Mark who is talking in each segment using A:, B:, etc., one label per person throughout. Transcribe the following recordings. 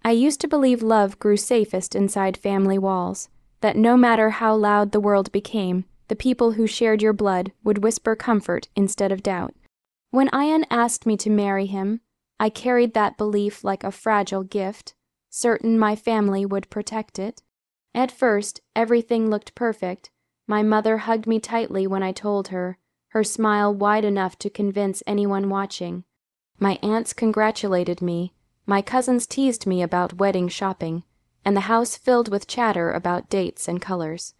A: I used to believe love grew safest inside family walls, that no matter how loud the world became, the people who shared your blood would whisper comfort instead of doubt. When Ian asked me to marry him, I carried that belief like a fragile gift, certain my family would protect it. At first, everything looked perfect. My mother hugged me tightly when I told her, her smile wide enough to convince anyone watching. My aunts congratulated me, my cousins teased me about wedding shopping, and the house filled with chatter about dates and colors.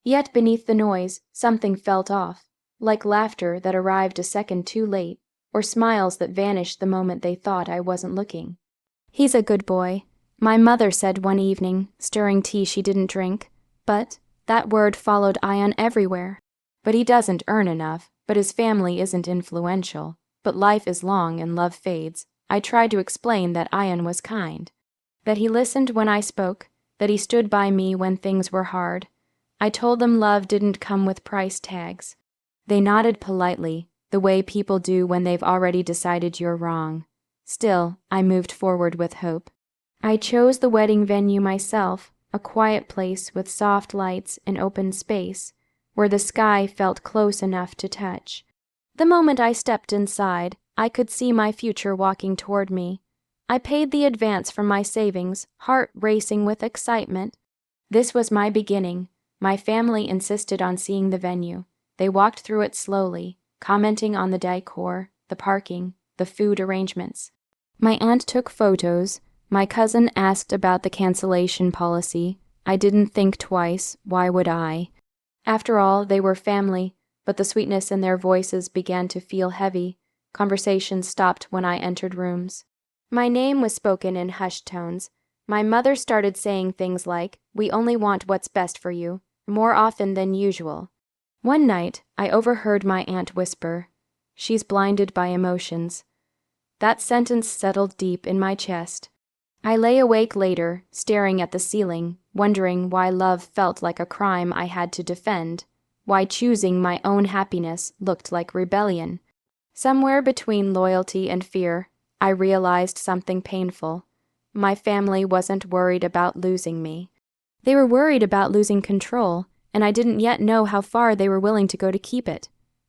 A: Yet beneath the noise, something felt off, like laughter that arrived a second too late, or smiles that vanished the moment they thought I wasn't looking. "He's a good boy," my mother said one evening, stirring tea she didn't drink, but that word followed Ian everywhere. "But he doesn't earn enough, but his family isn't influential, but life is long and love fades." I tried to explain that Ian was kind, that he listened when I spoke, that he stood by me when things were hard. I told them love didn't come with price tags. They nodded politely, the way people do when they've already decided you're wrong. Still, I moved forward with hope. I chose the wedding venue myself, a quiet place with soft lights and open space, where the sky felt close enough to touch. The moment I stepped inside, I could see my future walking toward me. I paid the advance from my savings, heart racing with excitement. This was my beginning. My family insisted on seeing the venue. They walked through it slowly, commenting on the decor, the parking, the food arrangements. My aunt took photos. My cousin asked about the cancellation policy. I didn't think twice. Why would I? After all, they were family, but the sweetness in their voices began to feel heavy. Conversations stopped when I entered rooms. My name was spoken in hushed tones. My mother started saying things like, "We only want what's best for you," more often than usual. One night, I overheard my aunt whisper, "She's blinded by emotions." That sentence settled deep in my chest. I lay awake later, staring at the ceiling, wondering why love felt like a crime I had to defend, why choosing my own happiness looked like rebellion. Somewhere between loyalty and fear, I realized something painful. My family wasn't worried about losing me. They were worried about losing control, and I didn't yet know how far they were willing to go to keep it.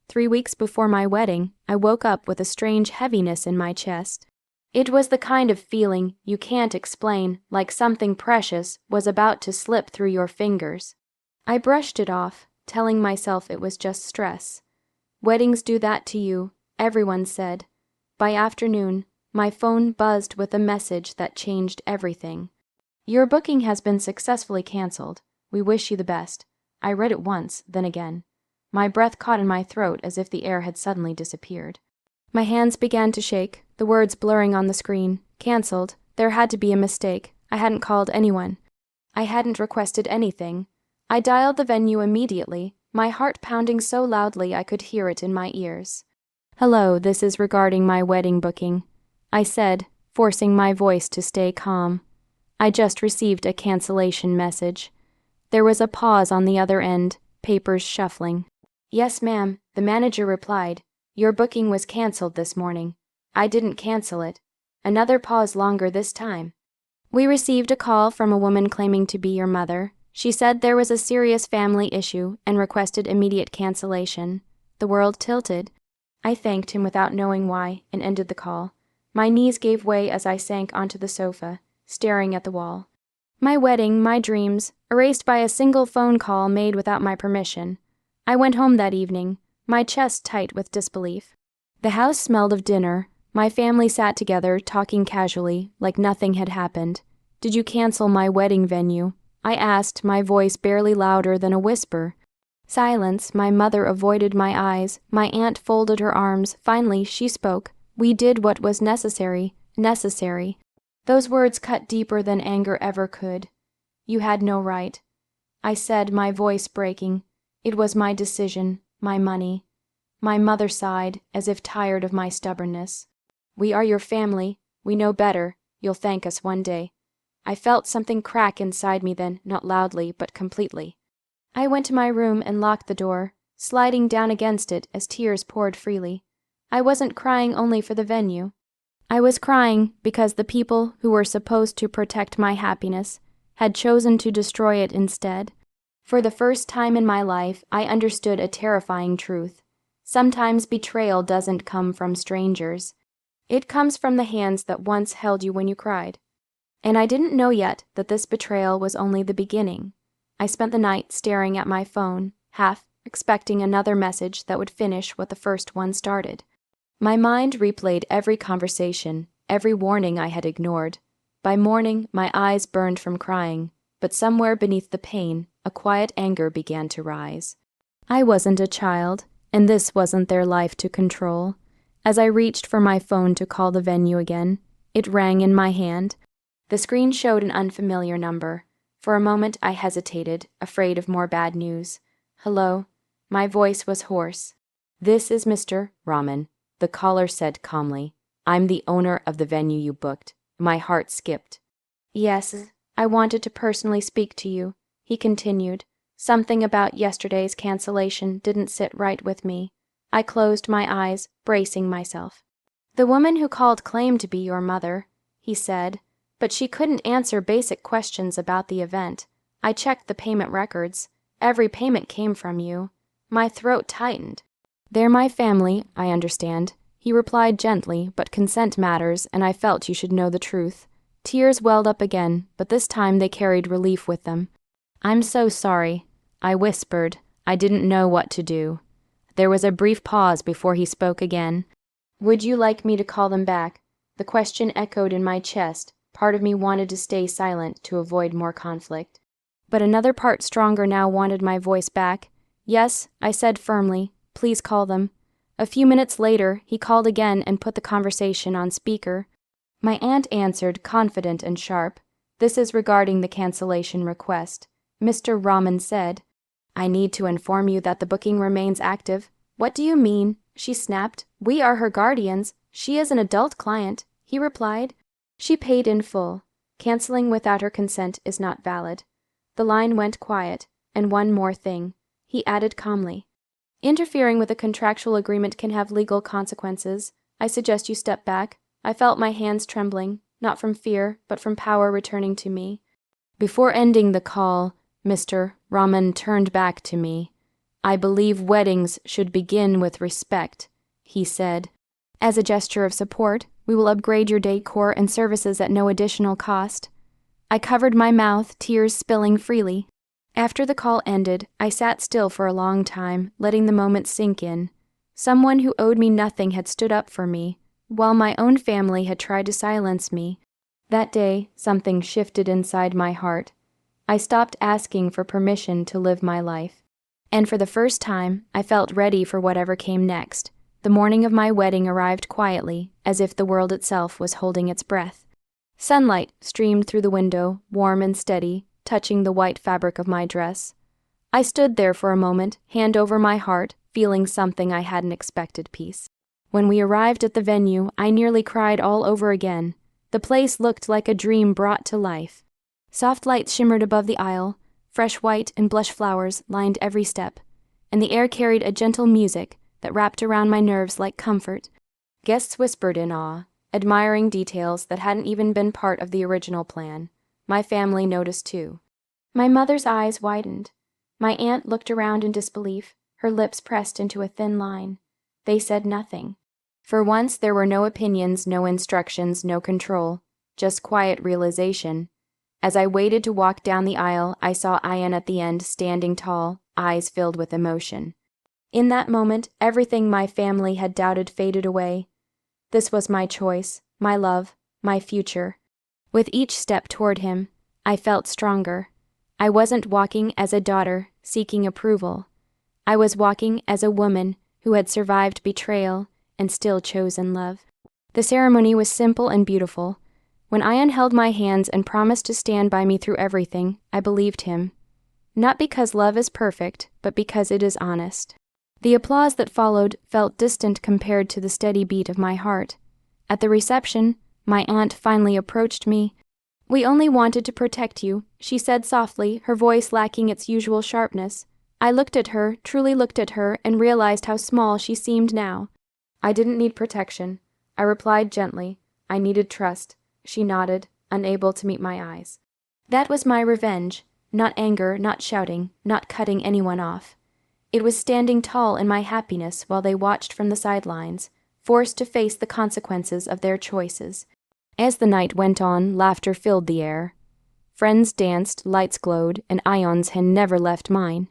A: 3 weeks before my wedding, I woke up with a strange heaviness in my chest. It was the kind of feeling you can't explain, like something precious was about to slip through your fingers. I brushed it off, telling myself it was just stress. Weddings do that to you, everyone said. By afternoon, my phone buzzed with a message that changed everything. "Your booking has been successfully canceled. We wish you the best." I read it once, then again. My breath caught in my throat as if the air had suddenly disappeared. My hands began to shake, the words blurring on the screen. Cancelled. There had to be a mistake. I hadn't called anyone. I hadn't requested anything. I dialed the venue immediately, my heart pounding so loudly I could hear it in my ears. "Hello, this is regarding my wedding booking," I said, forcing my voice to stay calm. "I just received a cancellation message." There was a pause on the other end, papers shuffling. "Yes, ma'am," the manager replied. "Your booking was canceled this morning." I didn't cancel it. Another pause longer this time. "We received a call from a woman claiming to be your mother. She said there was a serious family issue and requested immediate cancellation." The world tilted. I thanked him without knowing why and ended the call. My knees gave way as I sank onto the sofa, staring at the wall. My wedding, my dreams, erased by a single phone call made without my permission. I went home that evening, my chest tight with disbelief. The house smelled of dinner. My family sat together, talking casually, like nothing had happened. "Did you cancel my wedding venue?" I asked, my voice barely louder than a whisper. Silence. My mother avoided my eyes. My aunt folded her arms. Finally, she spoke. "We did what was necessary. Necessary." Those words cut deeper than anger ever could. "You had no right," I said, my voice breaking. "It was my decision, my money." My mother sighed, as if tired of my stubbornness. "We are your family. We know better. You'll thank us one day." I felt something crack inside me then, not loudly, but completely. I went to my room and locked the door, sliding down against it as tears poured freely. I wasn't crying only for the venue. I was crying because the people who were supposed to protect my happiness had chosen to destroy it instead. For the first time in my life, I understood a terrifying truth. Sometimes betrayal doesn't come from strangers. It comes from the hands that once held you when you cried. And I didn't know yet that this betrayal was only the beginning. I spent the night staring at my phone, half expecting another message that would finish what the first one started. My mind replayed every conversation, every warning I had ignored. By morning, my eyes burned from crying, but somewhere beneath the pain, a quiet anger began to rise. I wasn't a child, and this wasn't their life to control. As I reached for my phone to call the venue again, it rang in my hand. The screen showed an unfamiliar number. For a moment I hesitated, afraid of more bad news. "Hello?" My voice was hoarse. "This is Mr. Rahman," the caller said calmly. "I'm the owner of the venue you booked." My heart skipped. "Yes, I wanted to personally speak to you," he continued. "Something about yesterday's cancellation didn't sit right with me." I closed my eyes, bracing myself. "The woman who called claimed to be your mother," he said, "but she couldn't answer basic questions about the event. I checked the payment records. Every payment came from you." My throat tightened. "They're my family, I understand," he replied gently, "but consent matters, and I felt you should know the truth." Tears welled up again, but this time they carried relief with them. "I'm so sorry," I whispered. I didn't know what to do. There was a brief pause before he spoke again. "Would you like me to call them back?" The question echoed in my chest. Part of me wanted to stay silent to avoid more conflict. But another part stronger now wanted my voice back. "Yes," I said firmly. "Please call them." A few minutes later, he called again and put the conversation on speaker. My aunt answered, confident and sharp. "This is regarding the cancellation request." Mr. Rahman said, "I need to inform you that the booking remains active." "What do you mean?" she snapped. "We are her guardians. She is an adult client," he replied. "She paid in full. Canceling without her consent is not valid." The line went quiet. "And one more thing," he added calmly. "Interfering with a contractual agreement can have legal consequences. I suggest you step back." I felt my hands trembling, not from fear, but from power returning to me. Before ending the call, Mr. Rahman turned back to me. "I believe weddings should begin with respect," he said. "As a gesture of support, we will upgrade your decor and services at no additional cost." I covered my mouth, tears spilling freely. After the call ended, I sat still for a long time, letting the moment sink in. Someone who owed me nothing had stood up for me, while my own family had tried to silence me. That day, something shifted inside my heart. I stopped asking for permission to live my life. And for the first time, I felt ready for whatever came next. The morning of my wedding arrived quietly, as if the world itself was holding its breath. Sunlight streamed through the window, warm and steady, touching the white fabric of my dress. I stood there for a moment, hand over my heart, feeling something I hadn't expected peace. When we arrived at the venue, I nearly cried all over again. The place looked like a dream brought to life. Soft lights shimmered above the aisle, fresh white and blush flowers lined every step, and the air carried a gentle music that wrapped around my nerves like comfort. Guests whispered in awe, admiring details that hadn't even been part of the original plan. My family noticed too. My mother's eyes widened. My aunt looked around in disbelief, her lips pressed into a thin line. They said nothing. For once there were no opinions, no instructions, no control, just quiet realization. As I waited to walk down the aisle, I saw Ayan at the end, standing tall, eyes filled with emotion. In that moment, everything my family had doubted faded away. This was my choice, my love, my future. With each step toward him, I felt stronger. I wasn't walking as a daughter, seeking approval. I was walking as a woman who had survived betrayal and still chosen love. The ceremony was simple and beautiful. When Ayan held my hands and promised to stand by me through everything, I believed him. Not because love is perfect, but because it is honest. The applause that followed felt distant compared to the steady beat of my heart. At the reception, my aunt finally approached me. "We only wanted to protect you," she said softly, her voice lacking its usual sharpness. I looked at her, truly looked at her, and realized how small she seemed now. "I didn't need protection," I replied gently. I needed trust. She nodded, unable to meet my eyes. That was my revenge. Not anger, not shouting, not cutting anyone off. It was standing tall in my happiness while they watched from the sidelines, forced to face the consequences of their choices. As the night went on, laughter filled the air. Friends danced, lights glowed, and Ion's had never left mine.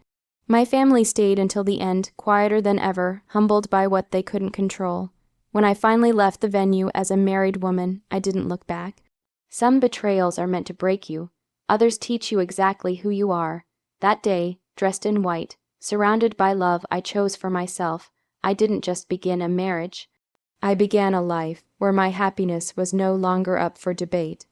A: My family stayed until the end, quieter than ever, humbled by what they couldn't control. When I finally left the venue as a married woman, I didn't look back. Some betrayals are meant to break you. Others teach you exactly who you are. That day, dressed in white, surrounded by love I chose for myself, I didn't just begin a marriage. I began a life where my happiness was no longer up for debate.